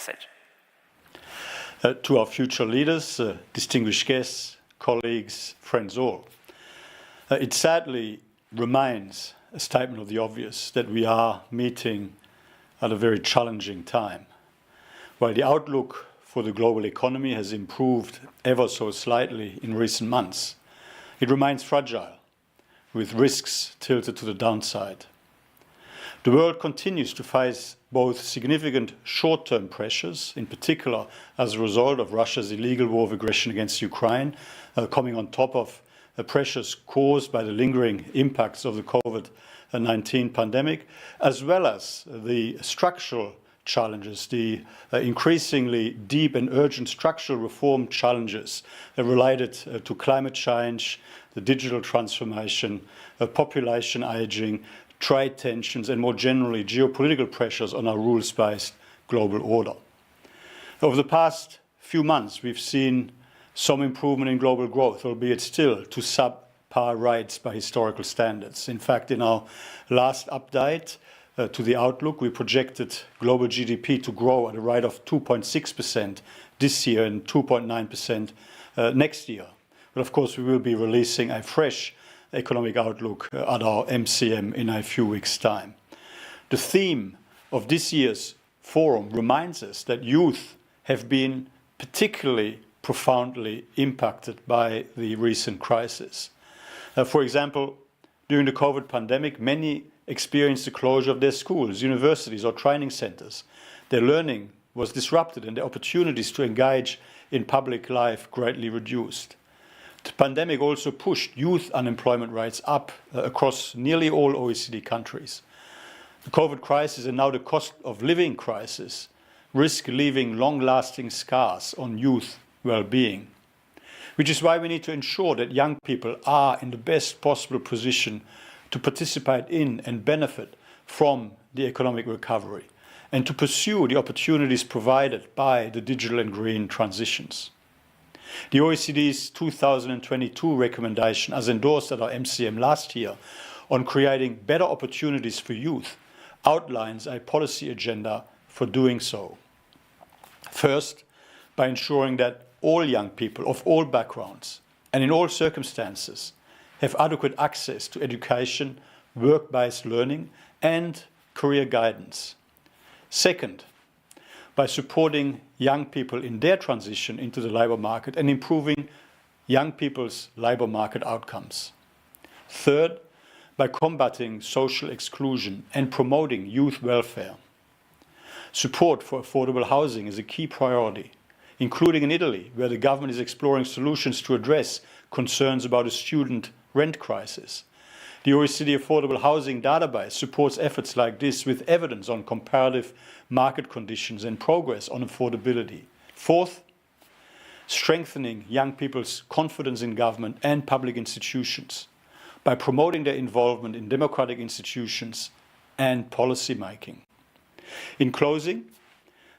message. To our future leaders, distinguished guests, colleagues, friends all, it sadly remains a statement of the obvious that we are meeting at a very challenging time. While the outlook for the global economy has improved ever so slightly in recent months, it remains fragile, with risks tilted to the downside. The world continues to face both significant short-term pressures, in particular as a result of Russia's illegal war of aggression against Ukraine, coming on top of pressures caused by the lingering impacts of the COVID-19 pandemic, as well as the structural challenges, the increasingly deep and urgent structural reform challenges related to climate change, the digital transformation, population aging, trade tensions, and more generally geopolitical pressures on our rules-based global order. Over the past few months, we've seen some improvement in global growth, albeit still to subpar rates by historical standards. In fact, in our last update to the outlook, we projected global GDP to grow at a rate of 2.6% this year and 2.9% next year. But of course, we will be releasing a fresh economic outlook at our MCM in a few weeks' time. The theme of this year's forum reminds us that youth have been particularly profoundly impacted by the recent crisis. For example, during the COVID pandemic, many experienced the closure of their schools, universities, or training centers. Their learning was disrupted and their opportunities to engage in public life greatly reduced. The pandemic also pushed youth unemployment rates up across nearly all OECD countries. The COVID crisis and now the cost of living crisis risk leaving long-lasting scars on youth well-being, which is why we need to ensure that young people are in the best possible position to participate in and benefit from the economic recovery and to pursue the opportunities provided by the digital and green transitions. The OECD's 2022 recommendation, as endorsed at our MCM last year, on creating better opportunities for youth, outlines a policy agenda for doing so. First, by ensuring that all young people of all backgrounds and in all circumstances have adequate access to education, work-based learning, and career guidance. Second, by supporting young people in their transition into the labour market and improving young people's labour market outcomes. Third, by combating social exclusion and promoting youth welfare. Support for affordable housing is a key priority, including in Italy, where the government is exploring solutions to address concerns about a student rent crisis. The OECD Affordable Housing Database supports efforts like this with evidence on comparative market conditions and progress on affordability. Fourth, strengthening young people's confidence in government and public institutions by promoting their involvement in democratic institutions and policy making. In closing,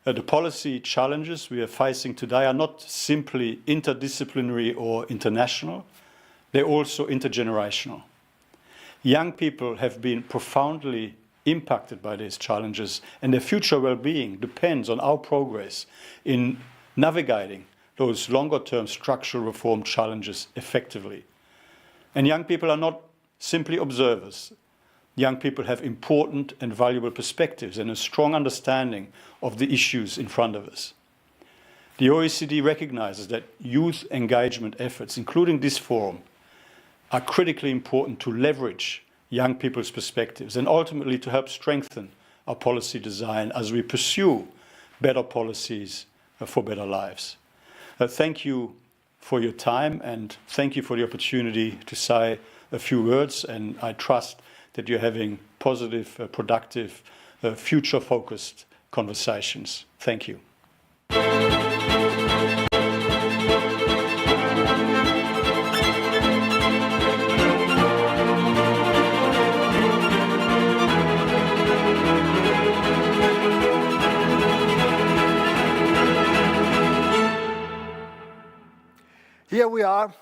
the policy challenges we are facing today are not simply interdisciplinary or international, they're also intergenerational. Young people have been profoundly impacted by these challenges, and their future well-being depends on our progress in navigating those longer-term structural reform challenges effectively. And young people are not simply observers. Young people have important and valuable perspectives and a strong understanding of the issues in front of us. The OECD recognizes that youth engagement efforts, including this forum, are critically important to leverage young people's perspectives and ultimately to help strengthen our policy design as we pursue better policies for better lives. Thank you for your time and thank you for the opportunity to say a few words, and I trust that you're having positive, productive, future-focused conversations. Thank you. Here we are